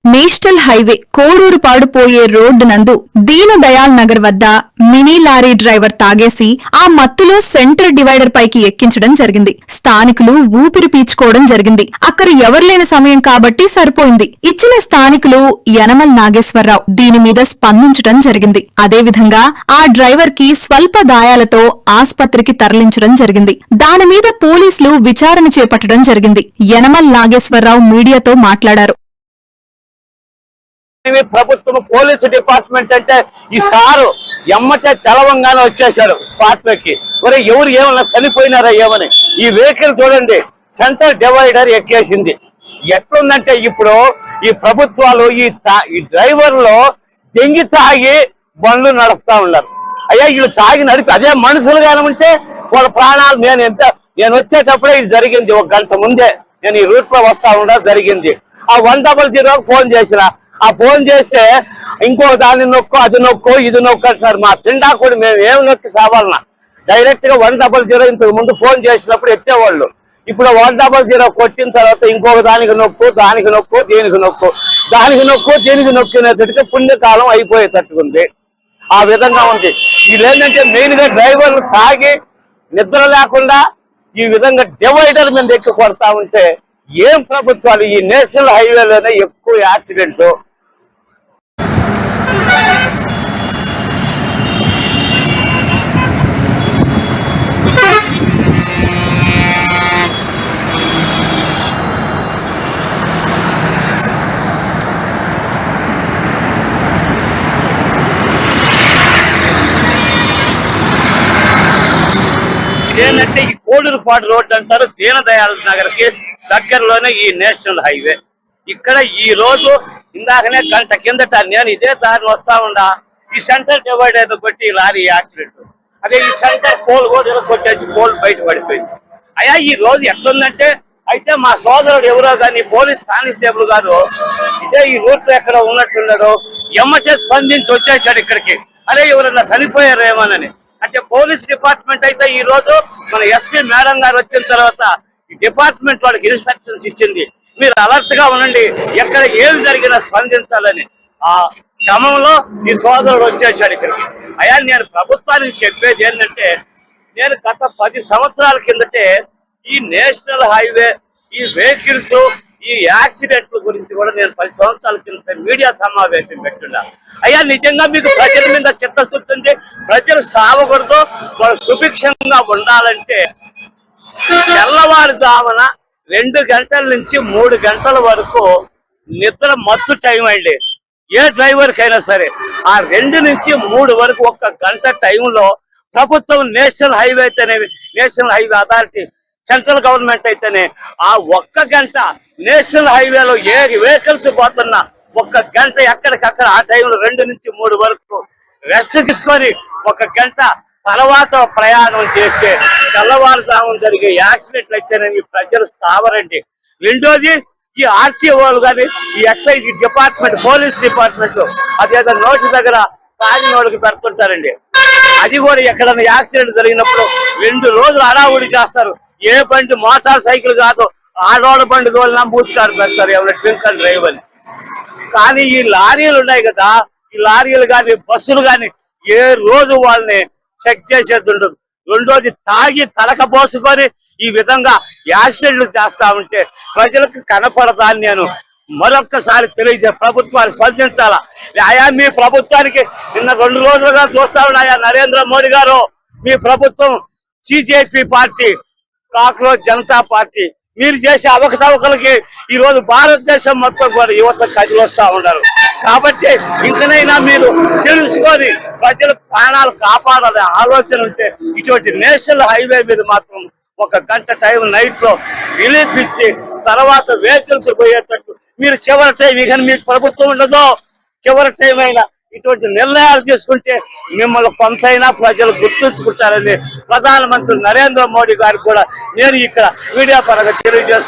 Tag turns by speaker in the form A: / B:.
A: National highway Koduru పోయే road నందు దీన్ దయాల్ నగర్ వద్ద మినీ లారీ డ్రైవర్ తాగేసి ఆ మత్తులో సెంటర్ డివైడర్ పైకి ఎక్కించడం జరిగింది. స్థానికులు ఊపిరి పీల్చుకోవడం జరిగింది. అక్కడ ఎవరులేని సమయం కాబట్టి సరిపోయింది. ఇచ్చిన స్థానికులు యనమల్ నాగేశ్వరరావు దీని మీద స్పందించడం జరిగింది. అదేవిధంగా ఆ డ్రైవర్ కి స్వల్ప గాయాలతో ఆస్పత్రికి తరలించడం జరిగింది. దాని మీద పోలీసులు విచారణ చేపట్టడం జరిగింది. యనమల్ నాగేశ్వరరావు మీడియాతో మాట్లాడారు.
B: ప్రభుత్వం పోలీసు డిపార్ట్మెంట్ అంటే ఈ సారు ఎమ్మటే చలవంగానే వచ్చేసాడు స్పాట్ లోకి. మరి ఎవరు ఏమన్నా చనిపోయినారా ఏమని. ఈ వెహికల్ చూడండి, సెంటర్ డివైడర్ ఎక్కేసింది. ఎట్లుందంటే ఇప్పుడు ఈ ప్రభుత్వాలు ఈ డ్రైవర్లు దెంగి తాగి బండ్లు నడుపుతా ఉన్నారు. అయ్యా వీళ్ళు తాగి నడిపి అదే మనుషులు కానుంటే వాళ్ళ ప్రాణాలు. నేను వచ్చేటప్పుడే ఇది జరిగింది. 1 గంట ముందే నేను ఈ రూట్ లో వస్తా ఉండడం జరిగింది. ఆ 100 ఫోన్ చేసిన. ఆ ఫోన్ చేస్తే ఇంకో దాన్ని నొక్కు, అది నొక్కు, ఇది నొక్కు అంటారు. మా పిండా కూడా మేము ఏం నొక్కి సావాలన్నా డైరెక్ట్ గా 100 ఇంతకు ముందు ఫోన్ చేసినప్పుడు ఎత్తేవాళ్ళు. ఇప్పుడు 100 కొట్టిన తర్వాత ఇంకొక దానికి నొక్కు, దానికి నొక్కు, దీనికి నొక్కు, దానికి నొక్కు, దీనికి నొక్కినట్టుగా పుణ్యకాలం అయిపోయేటట్టుకుంది. ఆ విధంగా ఉంది. ఇది ఏంటంటే మెయిన్ గా డ్రైవర్లు తాగి నిద్ర లేకుండా ఈ విధంగా డివైడర్ మీద ఎక్కి కొడతా ఉంటే ఏం ప్రభుత్వాలు. ఈ నేషనల్ హైవేలోనే ఎక్కువ యాక్సిడెంట్లు. ఏంటంటే ఈ కోడూరుపాడు రోడ్డు అంటారు. దీన్ దయాల్ నగర్ కి దగ్గరలోనే ఈ నేషనల్ హైవే. ఇక్కడ ఈ రోజు ఇందాకనే గంట కిందట నేను ఇదే దారిని వస్తా ఉండా ఈ సెంటర్ డివైడర్ కొట్టి లారీ యాక్సిడెంట్. అదే ఈ సెంటర్ పోల్ కూడా కొట్టేసి పోల్ బయట పడిపోయింది. అయ్యా ఈ రోజు ఎట్లుందంటే అయితే మా సోదరుడు ఎవరో కానీ పోలీస్ కానిస్టేబుల్ గారు ఇదే ఈ రూట్ లో ఎక్కడ ఉన్నట్టున్నాడు. ఎమ్మచే స్పందించి వచ్చేసాడు ఇక్కడికి. అరే ఎవరన్నా చనిపోయారేమోనని. అంటే పోలీస్ డిపార్ట్మెంట్ అయితే ఈ రోజు మన ఎస్పీ మేడం గారు వచ్చిన తర్వాత ఈ డిపార్ట్మెంట్ వాళ్ళకి ఇన్స్ట్రక్షన్స్ ఇచ్చింది. మీరు అలర్ట్ గా ఉండండి, ఎక్కడ ఏమి జరిగినా స్పందించాలని. ఆ క్రమంలో ఈ సోదరుడు వచ్చేసాడు ఇక్కడికి. అయ్యా నేను ప్రభుత్వానికి చెప్పేది ఏంటంటే, నేను గత 10 సంవత్సరాల కిందటే ఈ నేషనల్ హైవే, ఈ వెహికల్స్, ఈ యాక్సిడెంట్ల గురించి కూడా నేను 10 సంవత్సరాల కింద మీడియా సమావేశం పెట్టున్నా. అయ్యా నిజంగా మీకు ప్రజల మీద చిత్తశుద్ధి ఉంది, ప్రజలు సావకూడదు, వాళ్ళు సుభిక్షంగా ఉండాలంటే తెల్లవారుజామున 2 గంటల నుంచి 3 గంటల వరకు నిద్ర మత్తు టైం అండి. ఏ డ్రైవర్ కైనా సరే ఆ 2 నుంచి 3 వరకు 1 గంట టైంలో ప్రభుత్వం నేషనల్ హైవే అయితేనే, national highway authority central government అయితేనే ఆ 1 గంట నేషనల్ హైవేలో ఏ వెహికల్స్ పోతున్నా 1 గంట ఎక్కడికక్కడ ఆ టైంలో 2 నుంచి 3 వరకు రెస్ట్ తీసుకొని 1 గంట తర్వాత ప్రయాణం చేస్తే తెల్లవారుజామున జరిగే యాక్సిడెంట్లు అయితేనేమి ప్రజలు సావరండి. రెండోది ఈ ఆర్టీఓలు కానీ, ఈ ఎక్సైజ్ డిపార్ట్మెంట్, పోలీస్ డిపార్ట్మెంట్ అదేదో నోటి దగ్గర తాగినోళ్ళకి పెడుతుంటారండి. అది కూడా ఎక్కడైనా యాక్సిడెంట్ జరిగినప్పుడు 2 రోజులు హడావుడి చేస్తారు. ఏ బండి మోటార్ సైకిల్ కాదు, ఆడోళ్ళ బండి తోలినా మూతికాడు పెడతారు ఎవరైనా డ్రింక్ అండ్ డ్రైవ్ అని. కానీ ఈ లారీలు ఉన్నాయి కదా, ఈ లారీలు కానీ బస్సులు కానీ ఏ రోజు వాళ్ళని చెక్ చేసేది ఉండదు. రెండోది తాగి తలకపోసుకొని ఈ విధంగా యాక్సిడెంట్లు చేస్తా ఉంటే ప్రజలకు కనపడదా అని నేను మరొక్కసారి తెలియజే ప్రభుత్వాలు స్పందించాలా. ఆయా మీ ప్రభుత్వానికి నిన్న 2 రోజులుగా చూస్తా ఉన్నాయా నరేంద్ర మోడీ గారు, మీ ప్రభుత్వం సిజేపీ పార్టీ, కాక్రోచ్ జనతా పార్టీ, మీరు చేసే అవకతవకలకి ఈ రోజు భారతదేశం మొత్తం కూడా యువత కదిలొస్తా ఉన్నారు. కాబట్టి ఇంకనైనా మీరు తెలుసుకొని ప్రజల ప్రాణాలు కాపాడాలనే ఆలోచన ఉంటే ఇటువంటి నేషనల్ హైవే మీద మాత్రం 1 గంట టైం నైట్ లో రిలీఫ్ ఇచ్చి తర్వాత వెహికల్స్ పోయేటట్టు మీరు చివరి టైం, ఇక మీకు ప్రభుత్వం ఉండదో చివరి టైం అయినా ఇటువంటి నిర్ణయాలు తీసుకుంటే మిమ్మల్ని కొంతైనా ప్రజలు గుర్తుంచుకుంటారని ప్రధానమంత్రి నరేంద్ర మోడీ గారికి కూడా నేను ఇక్కడ మీడియా పరంగా తెలియజేస్తున్నాను.